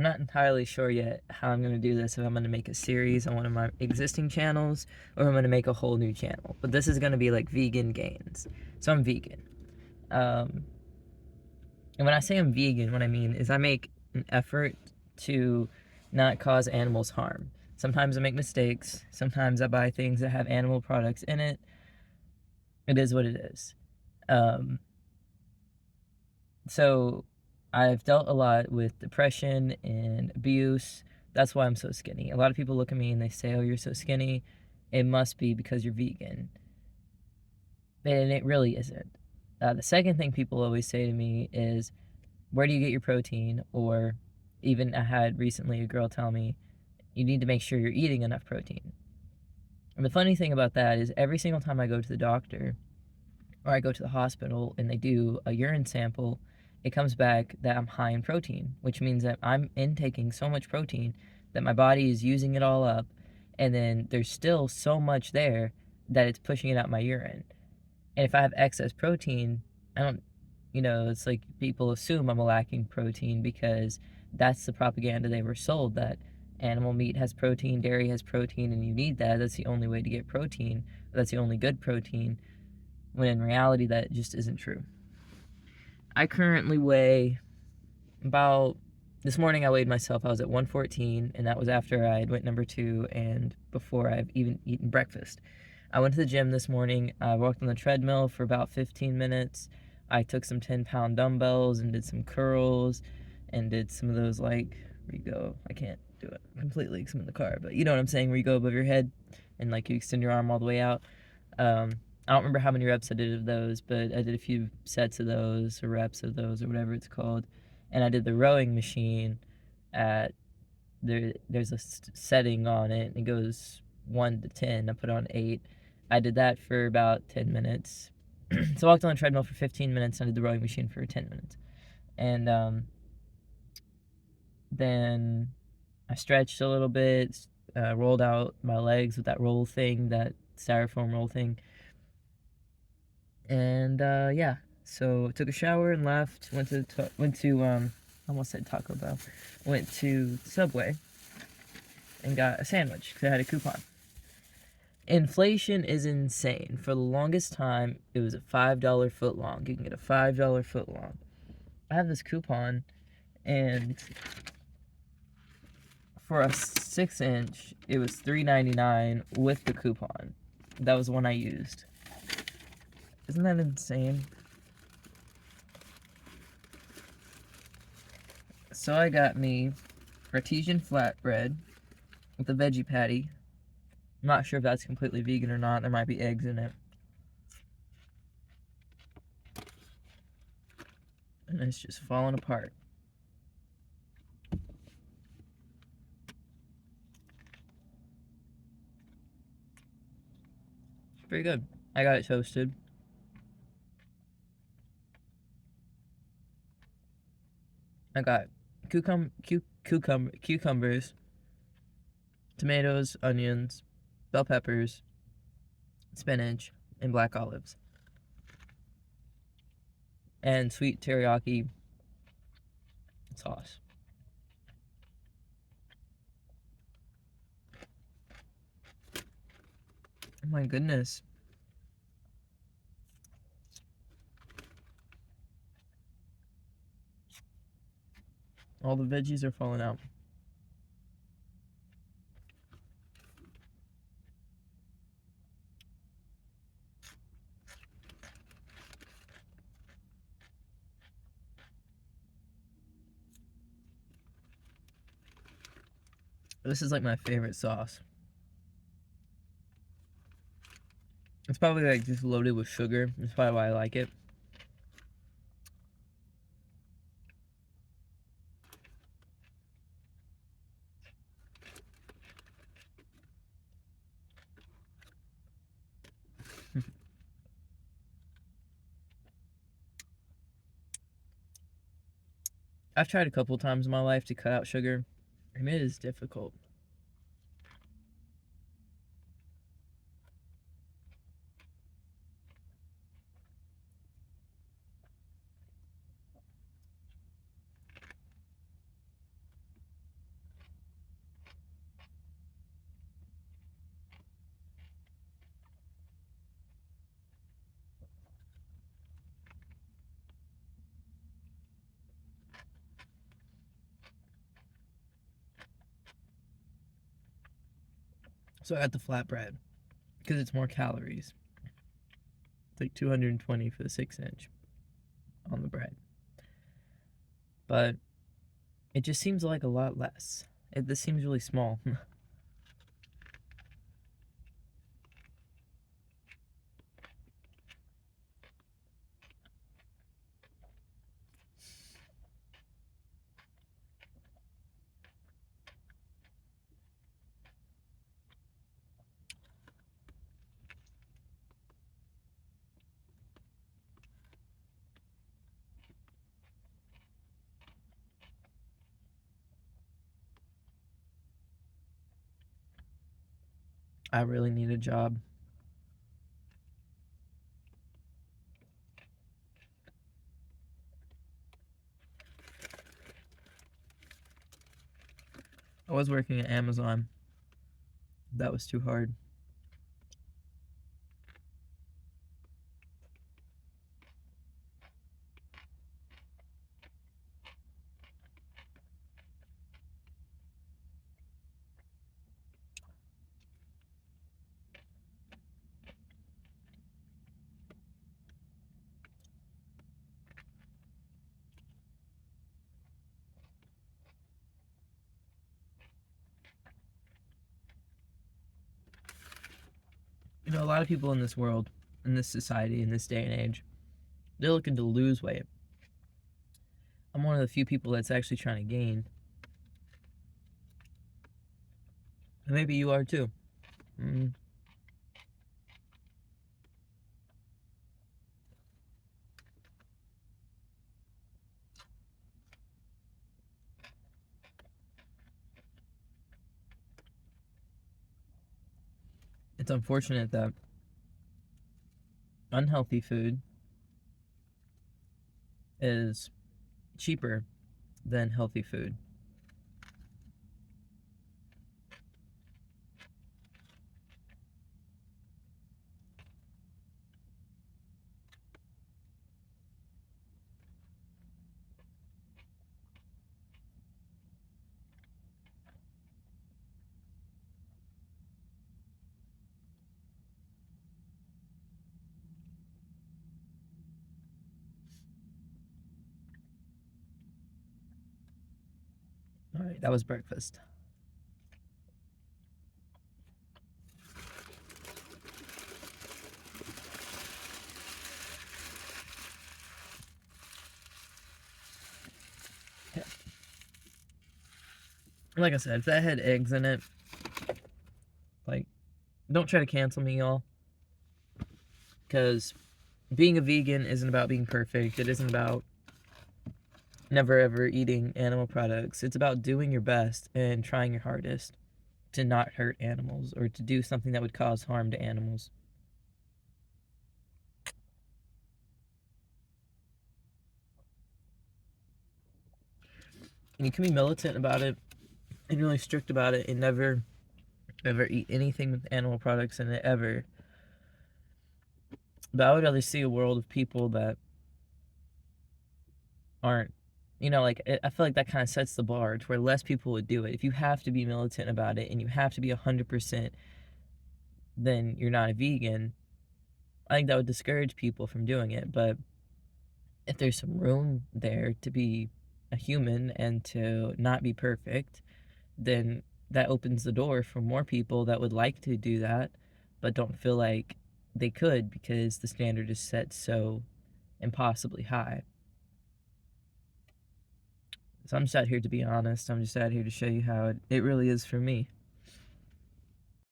I'm not entirely sure yet how I'm going to do this, if I'm going to make a series on one of my existing channels or if I'm going to make a whole new channel. But this is going to be like vegan gains. So I'm vegan. Um, and when I say I'm vegan, what I mean is I make an effort to not cause animals harm. Sometimes I make mistakes. Sometimes I buy things that have animal products in it. It is what it is. Um, so I've dealt a lot with depression and abuse. That's why I'm so skinny. A lot of people look at me and they say, "Oh, you're so skinny. It must be because you're vegan." And it really isn't. The second thing people always say to me is, "Where do you get your protein?" Or even I had recently a girl tell me, "You need to make sure you're eating enough protein." And the funny thing about that is every single time I go to the doctor or I go to the hospital and they do a urine sample, it comes back that I'm high in protein, which means that I'm intaking so much protein that my body is using it all up, and then there's still so much there that it's pushing it out my urine. And if I have excess protein, I don't, it's like people assume I'm lacking protein because that's the propaganda they were sold, that animal meat has protein, dairy has protein, and you need that. That's the only way to get protein. That's the only good protein, when in reality, that just isn't true. I currently weigh about, this morning I weighed myself, I was at 114, and that was after I had went number 2 and before I've even eaten breakfast. I went to the gym this morning. I walked on the treadmill for about 15 minutes. I took some 10-pound dumbbells and did some curls and did some of those, like, where you go, I can't do it completely because I'm in the car, but you know what I'm saying, where you go above your head and like you extend your arm all the way out. um, I don't remember how many reps I did of those, but I did a few sets of those or reps of those or whatever it's called. And I did the rowing machine at there's a setting on it and it goes 1 to 10. I put on 8. I did that for about 10 minutes. So I walked on the treadmill for 15 minutes and I did the rowing machine for 10 minutes. And then I stretched a little bit, rolled out my legs with that roll thing, that styrofoam roll thing. And yeah, so took a shower and left. I almost said Taco Bell. Went to Subway and got a sandwich because I had a coupon. Inflation is insane. For the longest time, it was a $5 foot long. You can get a $5 foot long. I have this coupon, and for a 6-inch, it was $3.99 with the coupon. That was the one I used. Isn't that insane? So I got me artesian flatbread with a veggie patty. I'm not sure if that's completely vegan or not. There might be eggs in it. And it's just falling apart. It's pretty good. I got it toasted. I got cucumbers, tomatoes, onions, bell peppers, spinach, and black olives. And sweet teriyaki sauce. Oh my goodness. All the veggies are falling out. This is like my favorite sauce. It's probably like just loaded with sugar. That's probably why I like it. I've tried a couple times in my life to cut out sugar, and it is difficult. So I got the flatbread because it's more calories. It's like 220 for the 6-inch on the bread. But it just seems like a lot less. This seems really small. I really need a job. I was working at Amazon. That was too hard. You know, a lot of people in this world, in this society, in this day and age, they're looking to lose weight. I'm one of the few people that's actually trying to gain. And maybe you are too. Mm. It's unfortunate that unhealthy food is cheaper than healthy food. All right, that was breakfast. Yeah. Like I said, if that had eggs in it, like, don't try to cancel me, y'all. Because being a vegan isn't about being perfect. It isn't about never ever eating animal products. It's about doing your best and trying your hardest to not hurt animals or to do something that would cause harm to animals. And you can be militant about it and really strict about it and never ever eat anything with animal products in it ever. But I would rather see a world of people that aren't, like, I feel like that kind of sets the bar to where less people would do it. If you have to be militant about it and you have to be 100%, then you're not a vegan. I think that would discourage people from doing it. But if there's some room there to be a human and to not be perfect, then that opens the door for more people that would like to do that, but don't feel like they could because the standard is set so impossibly high. So I'm just out here to be honest. I'm just out here to show you how it really is for me.